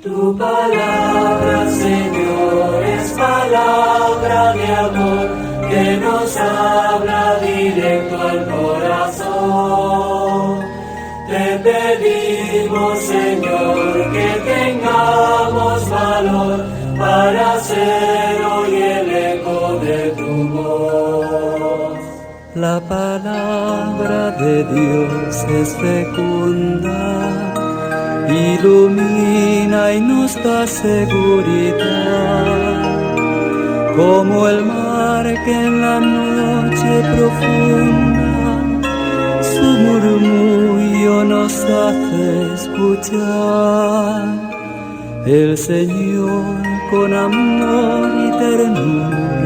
Tu palabra, Señor, es palabra de amor que nos habla directo al corazón. Te pedimos, Señor, que tengamos valor para hacer hoy el eco de tu voz. La palabra de Dios es fecunda, ilumina y nos da seguridad, como el mar que en la noche profunda su murmullo nos hace escuchar. El Señor con amor y ternura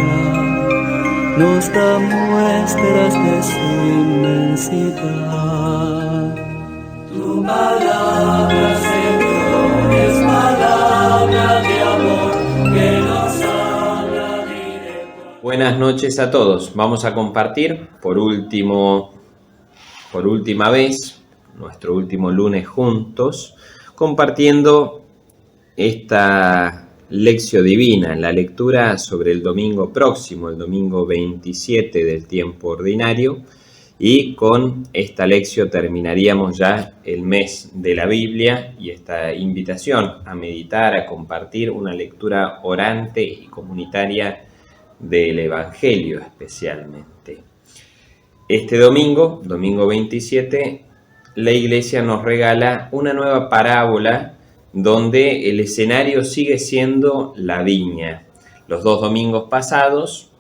nos da muestras de su inmensidad. Tu palabra, Señor, es palabra de amor que nos habla directo. Buenas noches a todos. Vamos a compartir por última vez, nuestro último lunes juntos, compartiendo esta lección divina, la lectura sobre el domingo próximo, el domingo 27 del tiempo ordinario, y con esta lección terminaríamos ya el mes de la Biblia y esta invitación a meditar, a compartir una lectura orante y comunitaria del Evangelio especialmente. Este domingo 27, la Iglesia nos regala una nueva parábola donde el escenario sigue siendo la viña. Los dos domingos pasados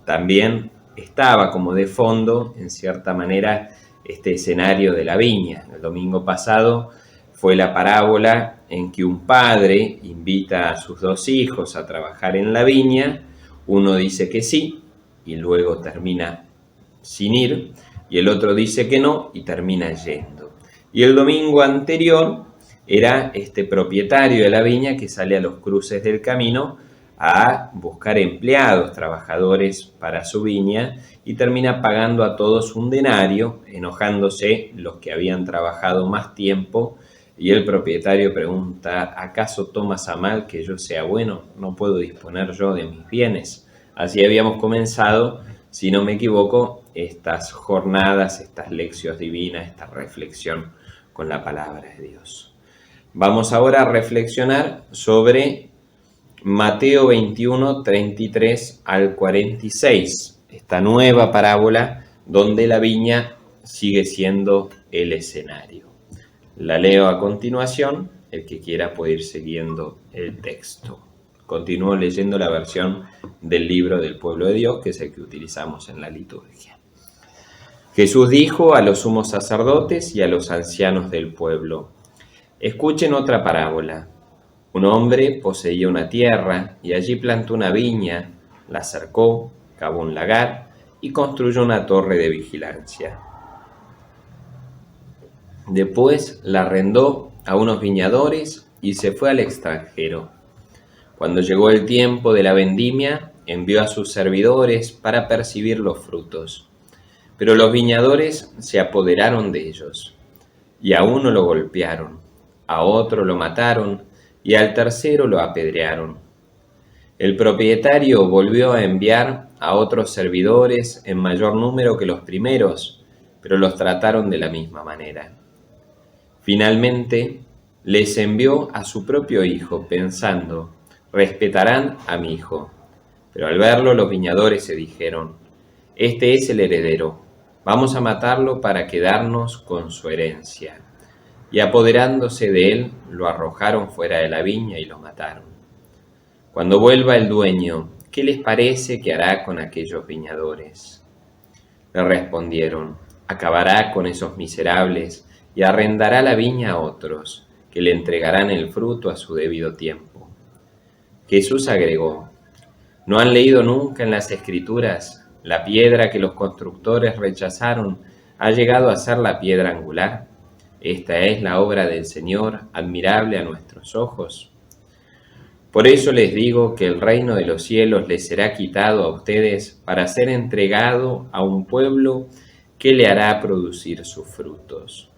también estaba como de fondo, en cierta manera, este escenario de la viña. El domingo pasado fue la parábola en que un padre invita a sus dos hijos a trabajar en la viña. Uno dice que sí y luego termina sin ir, y el otro dice que no y termina yendo. Y el domingo anterior era este propietario de la viña que sale a los cruces del camino a buscar empleados, trabajadores para su viña, y termina pagando a todos un denario, enojándose los que habían trabajado más tiempo, y el propietario pregunta: ¿acaso tomas a mal que yo sea bueno? ¿No puedo disponer yo de mis bienes? Así habíamos comenzado, si no me equivoco, estas jornadas, estas lecciones divinas, esta reflexión con la palabra de Dios. Vamos ahora a reflexionar sobre Mateo 21, 33 al 46, esta nueva parábola donde la viña sigue siendo el escenario. La leo a continuación, el que quiera puede ir siguiendo el texto. Continúo leyendo la versión del libro del pueblo de Dios, que es el que utilizamos en la liturgia. Jesús dijo a los sumos sacerdotes y a los ancianos del pueblo: escuchen otra parábola. Un hombre poseía una tierra y allí plantó una viña, la cercó, cavó un lagar y construyó una torre de vigilancia. Después la arrendó a unos viñadores y se fue al extranjero. Cuando llegó el tiempo de la vendimia, envió a sus servidores para percibir los frutos. Pero los viñadores se apoderaron de ellos, y a uno lo golpearon, a otro lo mataron y al tercero lo apedrearon. El propietario volvió a enviar a otros servidores en mayor número que los primeros, pero los trataron de la misma manera. Finalmente, les envió a su propio hijo, pensando: respetarán a mi hijo. Pero al verlo, los viñadores se dijeron: este es el heredero, vamos a matarlo para quedarnos con su herencia. Y apoderándose de él, lo arrojaron fuera de la viña y lo mataron. Cuando vuelva el dueño, ¿qué les parece que hará con aquellos viñadores? Le respondieron: acabará con esos miserables y arrendará la viña a otros, que le entregarán el fruto a su debido tiempo. Jesús agregó: ¿no han leído nunca en las Escrituras: la piedra que los constructores rechazaron ha llegado a ser la piedra angular? Esta es la obra del Señor, admirable a nuestros ojos. Por eso les digo que el reino de los cielos les será quitado a ustedes para ser entregado a un pueblo que le hará producir sus frutos.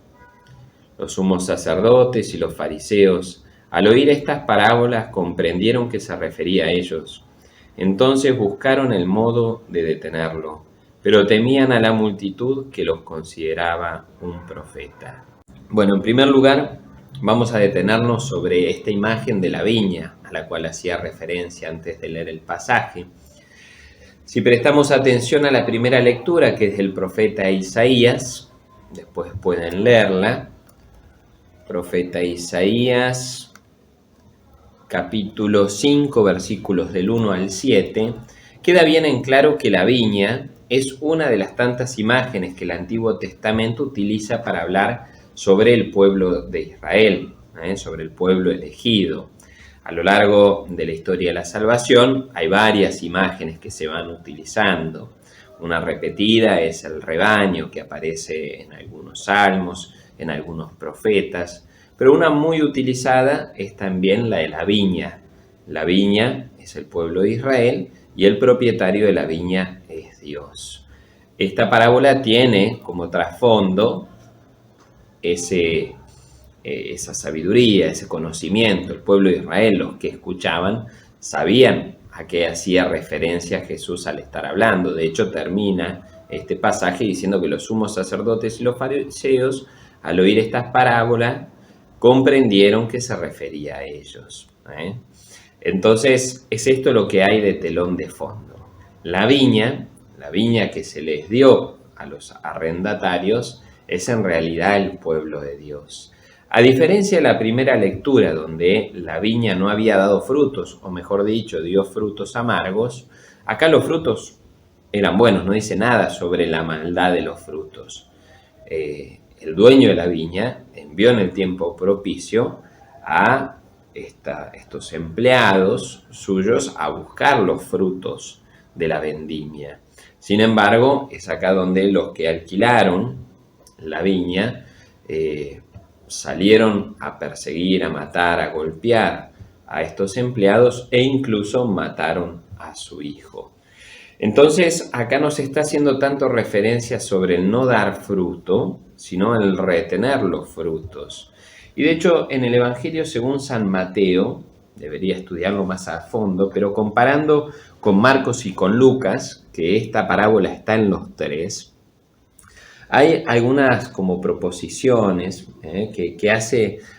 Los sumos sacerdotes y los fariseos Al oír estas parábolas comprendieron que se refería a ellos. Entonces buscaron el modo de detenerlo, pero temían a la multitud que los consideraba un profeta. Bueno, en primer lugar, vamos a detenernos sobre esta imagen de la viña, a la cual hacía referencia antes de leer el pasaje. Si prestamos atención a la primera lectura, que es del profeta Isaías, después pueden leerla, profeta Isaías, capítulo 5, versículos del 1 al 7, queda bien en claro que la viña es una de las tantas imágenes que el Antiguo Testamento utiliza para hablar sobre el pueblo de Israel, sobre el pueblo elegido. A lo largo de la historia de la salvación hay varias imágenes que se van utilizando. Una repetida es el rebaño, que aparece en algunos salmos, en algunos profetas, pero una muy utilizada es también la de la viña. La viña es el pueblo de Israel y el propietario de la viña es Dios. Esta parábola tiene como trasfondo esa sabiduría, ese conocimiento. El pueblo de Israel, los que escuchaban, sabían a qué hacía referencia Jesús al estar hablando. De hecho, termina este pasaje diciendo que los sumos sacerdotes y los fariseos, al oír estas parábolas, comprendieron que se refería a ellos. Entonces, es esto lo que hay de telón de fondo. La viña que se les dio a los arrendatarios, es en realidad el pueblo de Dios. A diferencia de la primera lectura, donde la viña no había dado frutos, o mejor dicho, dio frutos amargos, acá los frutos eran buenos, no dice nada sobre la maldad de los frutos. El dueño de la viña envió en el tiempo propicio a estos empleados suyos a buscar los frutos de la vendimia. Sin embargo, es acá donde los que alquilaron la viña salieron a perseguir, a matar, a golpear a estos empleados e incluso mataron a su hijo. Entonces, acá no se está haciendo tanto referencia sobre el no dar fruto, sino el retener los frutos. Y de hecho, en el Evangelio según San Mateo, debería estudiarlo más a fondo, pero comparando con Marcos y con Lucas, que esta parábola está en los tres, hay algunas como proposiciones que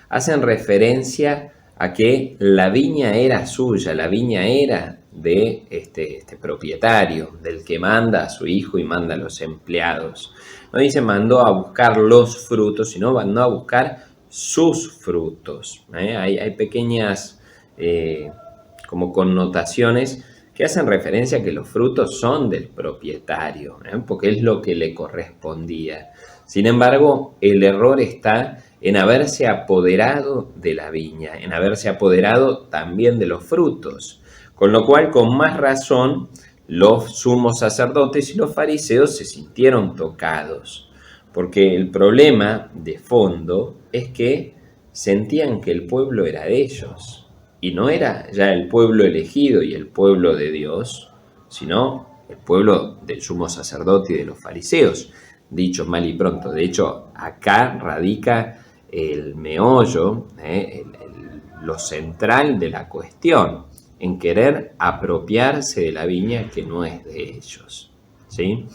hacen referencia a que la viña era suya, la viña era de este propietario, del que manda a su hijo y manda a los empleados. No dice mandó a buscar los frutos, sino mandó a buscar sus frutos. Hay pequeñas como connotaciones que hacen referencia a que los frutos son del propietario, porque es lo que le correspondía. Sin embargo, el error está en haberse apoderado de la viña, en haberse apoderado también de los frutos, con lo cual, con más razón, los sumos sacerdotes y los fariseos se sintieron tocados, porque el problema de fondo es que sentían que el pueblo era de ellos, y no era ya el pueblo elegido y el pueblo de Dios, sino el pueblo del sumo sacerdote y de los fariseos, dicho mal y pronto. De hecho, acá radica el meollo, lo central de la cuestión, en querer apropiarse de la viña que no es de ellos, ¿sí?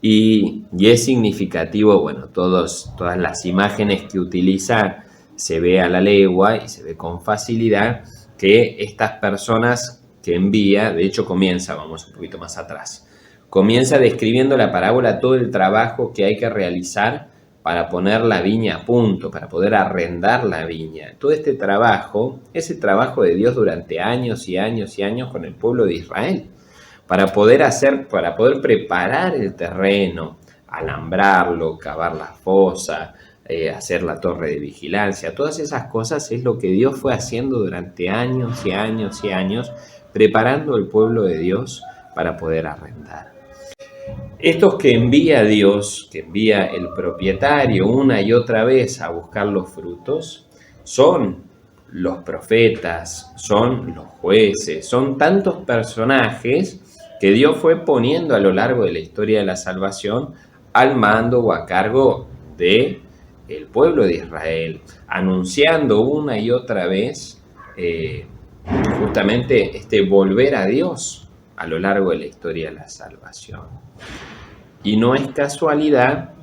Y es significativo, bueno, todas las imágenes que utiliza se ve a la legua y se ve con facilidad que estas personas que envía, de hecho comienza, vamos un poquito más atrás, comienza describiendo la parábola todo el trabajo que hay que realizar para poner la viña a punto, para poder arrendar la viña. Todo este trabajo es el trabajo de Dios durante años y años y años con el pueblo de Israel, para poder preparar el terreno, alambrarlo, cavar la fosa, hacer la torre de vigilancia. Todas esas cosas es lo que Dios fue haciendo durante años y años y años, preparando el pueblo de Dios para poder arrendar. Estos que envía Dios, que envía el propietario una y otra vez a buscar los frutos, son los profetas, son los jueces, son tantos personajes que Dios fue poniendo a lo largo de la historia de la salvación al mando o a cargo de el pueblo de Israel, anunciando una y otra vez justamente este volver a Dios a lo largo de la historia de la salvación. Y no es casualidad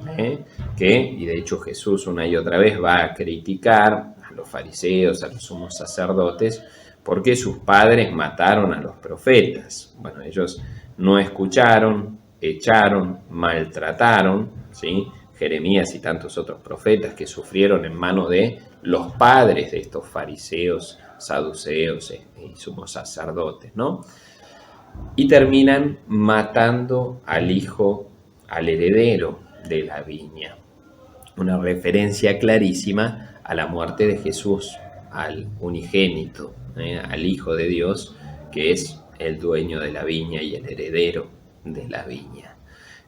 y de hecho Jesús una y otra vez va a criticar a los fariseos, a los sumos sacerdotes, porque sus padres mataron a los profetas. Bueno, ellos no escucharon, echaron, maltrataron, ¿sí? Jeremías y tantos otros profetas que sufrieron en manos de los padres de estos fariseos, saduceos y sumos sacerdotes, ¿no? Y terminan matando al hijo, al heredero de la viña. Una referencia clarísima a la muerte de Jesús, al unigénito, al Hijo de Dios, que es el dueño de la viña y el heredero de la viña.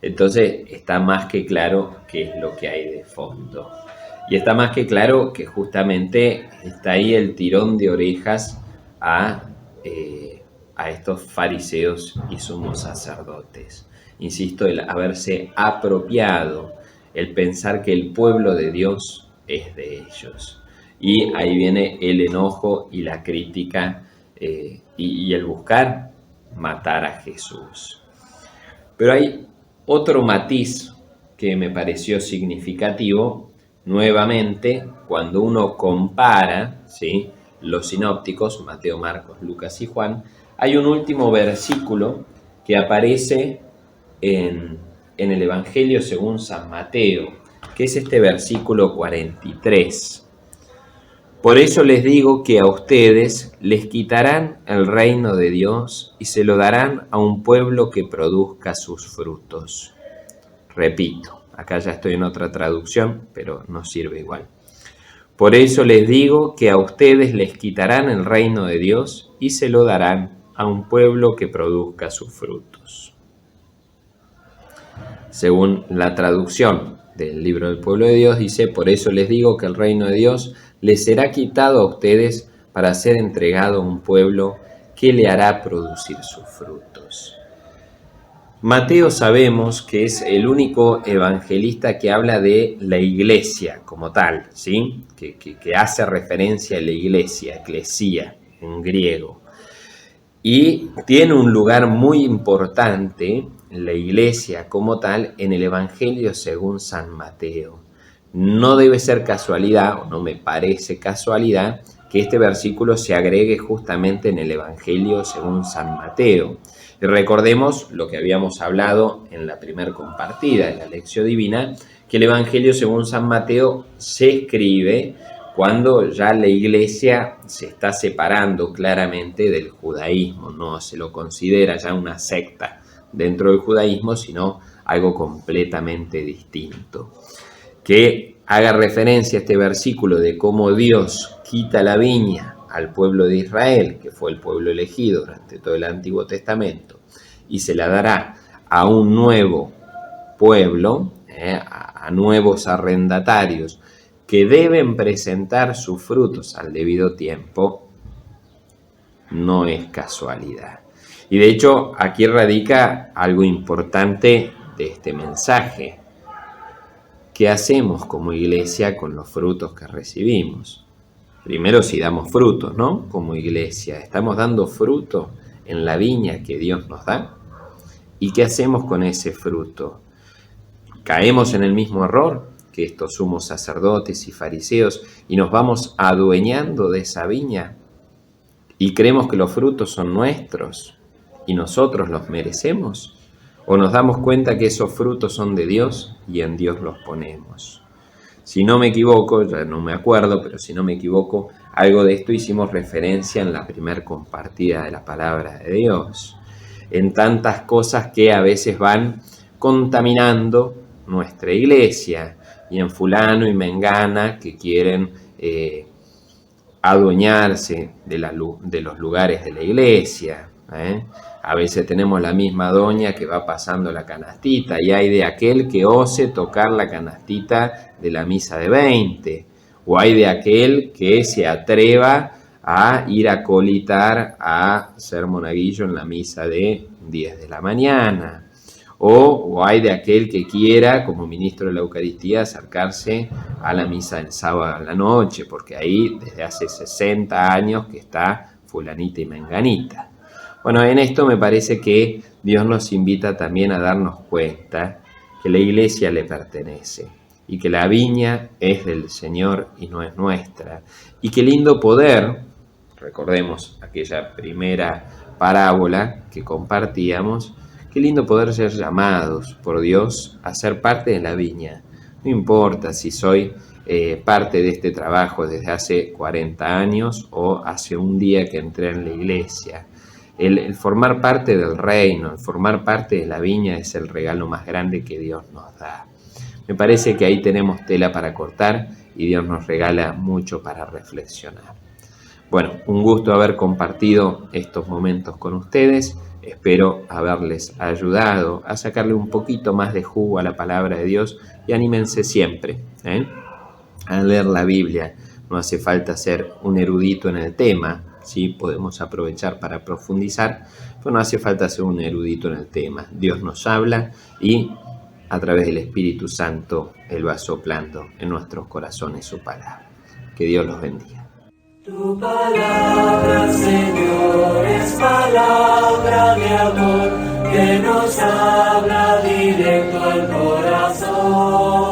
Entonces está más que claro qué es lo que hay de fondo. Y está más que claro que justamente está ahí el tirón de orejas a estos fariseos y sumos sacerdotes. Insisto, el haberse apropiado, el pensar que el pueblo de Dios es de ellos. Y ahí viene el enojo y la crítica y el buscar matar a Jesús. Pero hay otro matiz que me pareció significativo, nuevamente, cuando uno compara, ¿sí?, los sinópticos, Mateo, Marcos, Lucas y Juan, hay un último versículo que aparece en el Evangelio según San Mateo, que es este versículo 43. Por eso les digo que a ustedes les quitarán el reino de Dios y se lo darán a un pueblo que produzca sus frutos. Repito, acá ya estoy en otra traducción, pero nos sirve igual. Por eso les digo que a ustedes les quitarán el reino de Dios y se lo darán a un pueblo que produzca sus frutos. Según la traducción del libro del pueblo de Dios, dice: por eso les digo que el reino de Dios les será quitado a ustedes para ser entregado a un pueblo que le hará producir sus frutos. Mateo sabemos que es el único evangelista que habla de la iglesia como tal, ¿sí? Que hace referencia a la iglesia, eclesía en griego. Y tiene un lugar muy importante, la iglesia como tal, en el Evangelio según San Mateo. No debe ser casualidad, o no me parece casualidad, que este versículo se agregue justamente en el Evangelio según San Mateo. Y recordemos lo que habíamos hablado en la primera compartida de la Lección Divina, que el Evangelio según San Mateo se escribe cuando ya la iglesia se está separando claramente del judaísmo, no se lo considera ya una secta dentro del judaísmo, sino algo completamente distinto. Que haga referencia a este versículo de cómo Dios quita la viña al pueblo de Israel, que fue el pueblo elegido durante todo el Antiguo Testamento, y se la dará a un nuevo pueblo, a nuevos arrendatarios, que deben presentar sus frutos al debido tiempo, no es casualidad. Y de hecho, aquí radica algo importante de este mensaje. ¿Qué hacemos como iglesia con los frutos que recibimos? Primero, si damos frutos, ¿no? Como iglesia, ¿estamos dando fruto en la viña que Dios nos da? ¿Y qué hacemos con ese fruto? ¿Caemos en el mismo error que estos sumos sacerdotes y fariseos y nos vamos adueñando de esa viña y creemos que los frutos son nuestros y nosotros los merecemos? ¿O nos damos cuenta que esos frutos son de Dios y en Dios los ponemos? Si no me equivoco, ya no me acuerdo, pero si no me equivoco, algo de esto hicimos referencia en la primera compartida de la palabra de Dios. En tantas cosas que a veces van contaminando nuestra iglesia, y en fulano y mengana que quieren adueñarse de los lugares de la iglesia. A veces tenemos la misma doña que va pasando la canastita y hay de aquel que ose tocar la canastita de la misa de 20, o hay de aquel que se atreva a ir a colitar a ser monaguillo en la misa de 10 de la mañana, O hay de aquel que quiera, como ministro de la Eucaristía, acercarse a la misa del sábado a la noche, porque ahí desde hace 60 años que está fulanita y menganita. Bueno, en esto me parece que Dios nos invita también a darnos cuenta que la iglesia le pertenece y que la viña es del Señor y no es nuestra. Y qué lindo poder, recordemos aquella primera parábola que compartíamos, qué lindo poder ser llamados por Dios a ser parte de la viña. No importa si soy parte de este trabajo desde hace 40 años o hace un día que entré en la iglesia. El formar parte del reino, el formar parte de la viña es el regalo más grande que Dios nos da. Me parece que ahí tenemos tela para cortar y Dios nos regala mucho para reflexionar. Bueno, un gusto haber compartido estos momentos con ustedes. Espero haberles ayudado a sacarle un poquito más de jugo a la palabra de Dios y anímense siempre a leer la Biblia. No hace falta ser un erudito en el tema, ¿sí? Podemos aprovechar para profundizar, pero no hace falta ser un erudito en el tema. Dios nos habla y a través del Espíritu Santo Él va soplando en nuestros corazones su palabra. Que Dios los bendiga. Tu palabra, Señor, es palabra de amor que nos habla directo al corazón.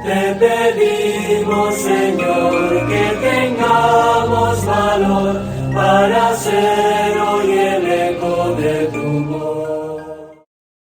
Te pedimos, Señor, que tengamos valor para ser